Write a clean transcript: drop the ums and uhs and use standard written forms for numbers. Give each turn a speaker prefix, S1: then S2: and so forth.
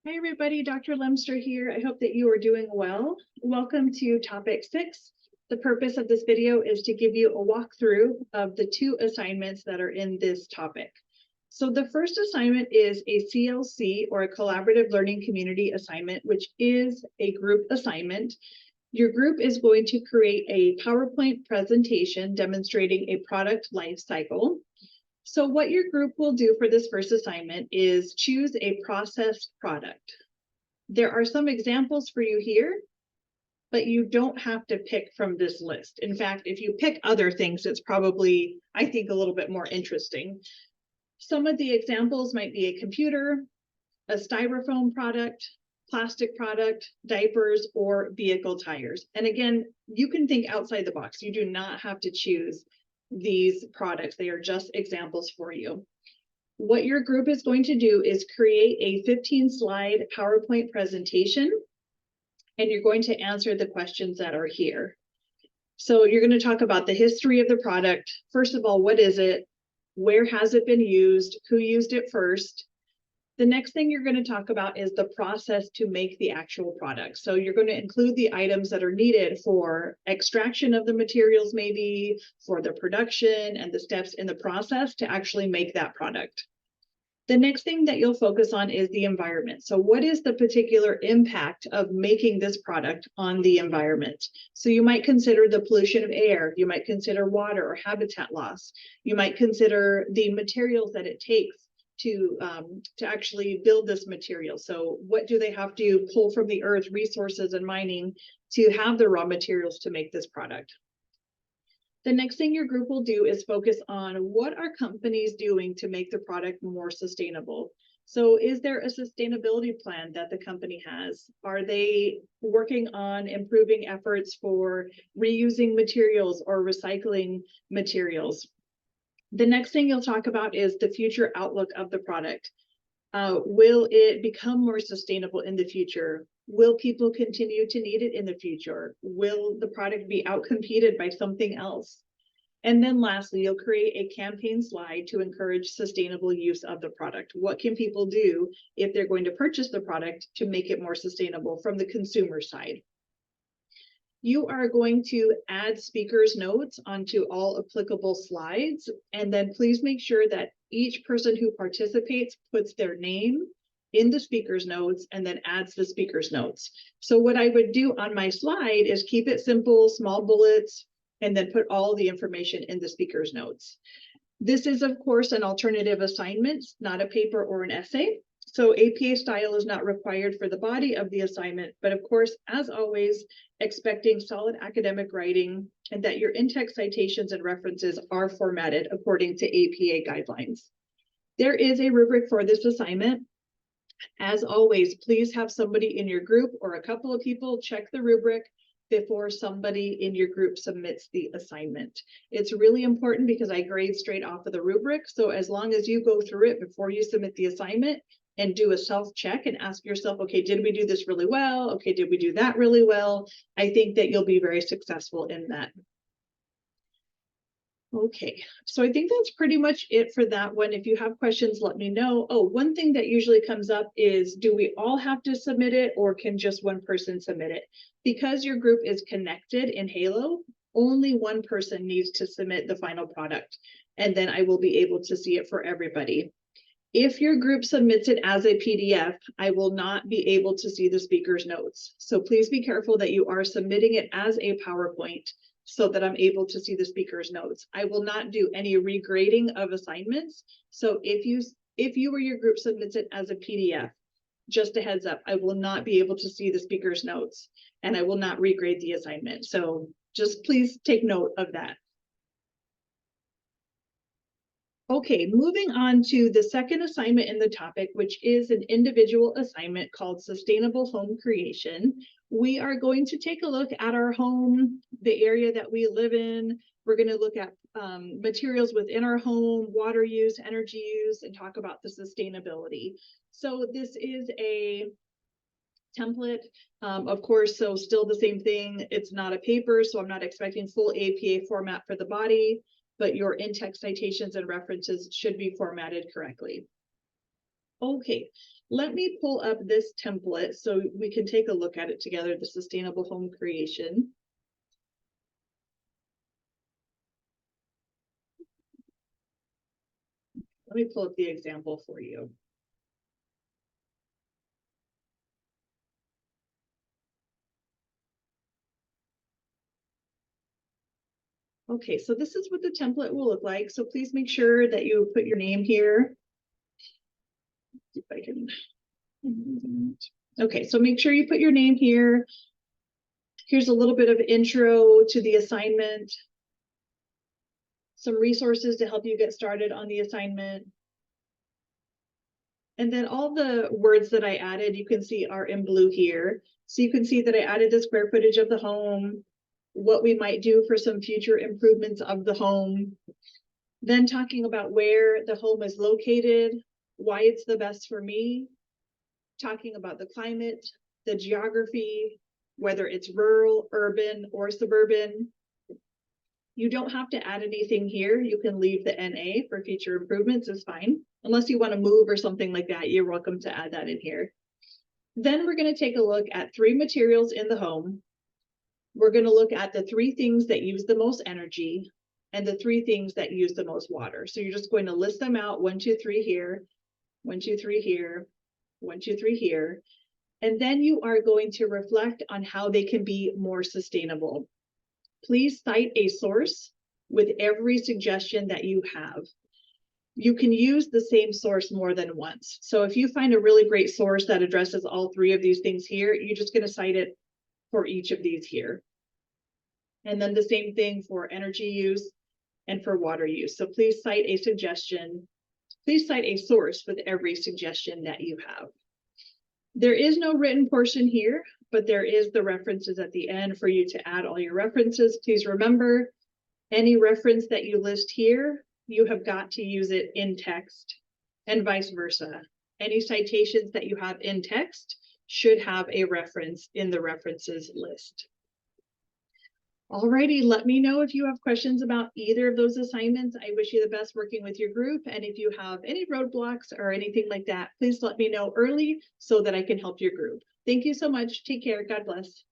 S1: Hi, everybody. Dr. Lemster here. I hope that you are doing well. Welcome to topic 6. The purpose of this video is to give you a walkthrough of the 2 assignments that are in this topic. So the first assignment is a CLC, or a collaborative learning community assignment, which is a group assignment. Your group is going to create a PowerPoint presentation demonstrating a product life cycle. So what your group will do for this first assignment is choose a processed product. There are some examples for you here, but you don't have to pick from this list. In fact, if you pick other things, it's probably, I think, a little bit more interesting. Some of the examples might be a computer, a styrofoam product, plastic product, diapers, or vehicle tires. And again, you can think outside the box. You do not have to choose these products. They are just examples for you. What your group is going to do is create a 15-slide PowerPoint presentation, and you're going to answer the questions that are here. So you're going to talk about the history of the product. First of all, what is it? Where has it been used? Who used it first? The next thing you're going to talk about is the process to make the actual product. So you're going to include the items that are needed for extraction of the materials, maybe for the production and the steps in the process to actually make that product. The next thing that you'll focus on is the environment. So what is the particular impact of making this product on the environment? So you might consider the pollution of air, you might consider water or habitat loss, you might consider the materials that it takes to actually build this material. So what do they have to pull from the earth, resources and mining, to have the raw materials to make this product? The next thing your group will do is focus on what are companies doing to make the product more sustainable. So is there a sustainability plan that the company has? Are they working on improving efforts for reusing materials or recycling materials? The next thing you'll talk about is the future outlook of the product. Will it become more sustainable in the future? Will people continue to need it in the future? Will the product be outcompeted by something else? And then lastly, you'll create a campaign slide to encourage sustainable use of the product. What can people do if they're going to purchase the product to make it more sustainable from the consumer side? You are going to add speaker's notes onto all applicable slides, and then please make sure that each person who participates puts their name in the speaker's notes and then adds the speaker's notes. So what I would do on my slide is keep it simple, small bullets, and then put all the information in the speaker's notes. This is, of course, an alternative assignment, not a paper or an essay. So APA style is not required for the body of the assignment, but of course, as always, expecting solid academic writing and that your in-text citations and references are formatted according to APA guidelines. There is a rubric for this assignment. As always, please have somebody in your group or a couple of people check the rubric before somebody in your group submits the assignment. It's really important because I grade straight off of the rubric. So as long as you go through it before you submit the assignment and do a self-check and ask yourself, okay, did we do this really well? Okay, did we do that really well? I think that you'll be very successful in that. Okay, so I think that's pretty much it for that one. If you have questions, let me know. Oh, one thing that usually comes up is, do we all have to submit it or can just one person submit it? Because your group is connected in Halo, only one person needs to submit the final product, and then I will be able to see it for everybody. If your group submits it as a PDF, I will not be able to see the speaker's notes. So please be careful that you are submitting it as a PowerPoint so that I'm able to see the speaker's notes. I will not do any regrading of assignments. So if you or your group submits it as a PDF, just a heads up, I will not be able to see the speaker's notes and I will not regrade the assignment. So just please take note of that. Okay, moving on to the second assignment in the topic, which is an individual assignment called Sustainable Home Creation. We are going to take a look at our home, the area that we live in. We're going to look at materials within our home, water use, energy use, and talk about the sustainability. So this is a template, of course, so still the same thing. It's not a paper, so I'm not expecting full APA format for the body, but your in-text citations and references should be formatted correctly. Okay, let me pull up this template so we can take a look at it together, the sustainable home creation. Let me pull up the example for you. Okay, so this is what the template will look like. So please make sure that you put your name here. See if I can. Okay, so make sure you put your name here. Here's a little bit of intro to the assignment. Some resources to help you get started on the assignment. And then all the words that I added, you can see are in blue here. So you can see that I added the square footage of the home, what we might do for some future improvements of the home. Then talking about where the home is located, why it's the best for me, talking about the climate, the geography, whether it's rural, urban, or suburban. You don't have to add anything here. You can leave the NA for future improvements is fine. Unless you want to move or something like that, you're welcome to add that in here. Then we're going to take a look at 3 materials in the home. We're going to look at the 3 things that use the most energy and the 3 things that use the most water. So you're just going to list them out, 1, 2, 3 here, 1, 2, 3 here, 1, 2, 3 here. And then you are going to reflect on how they can be more sustainable. Please cite a source with every suggestion that you have. You can use the same source more than once. So if you find a really great source that addresses all 3 of these things here, you're just going to cite it for each of these here. And then the same thing for energy use and for water use. So please cite a suggestion. Please cite a source with every suggestion that you have. There is no written portion here, but there is the references at the end for you to add all your references. Please remember, any reference that you list here, you have got to use it in text and vice versa. Any citations that you have in text should have a reference in the references list. Alrighty, let me know if you have questions about either of those assignments. I wish you the best working with your group. And if you have any roadblocks or anything like that, please let me know early so that I can help your group. Thank you so much. Take care. God bless.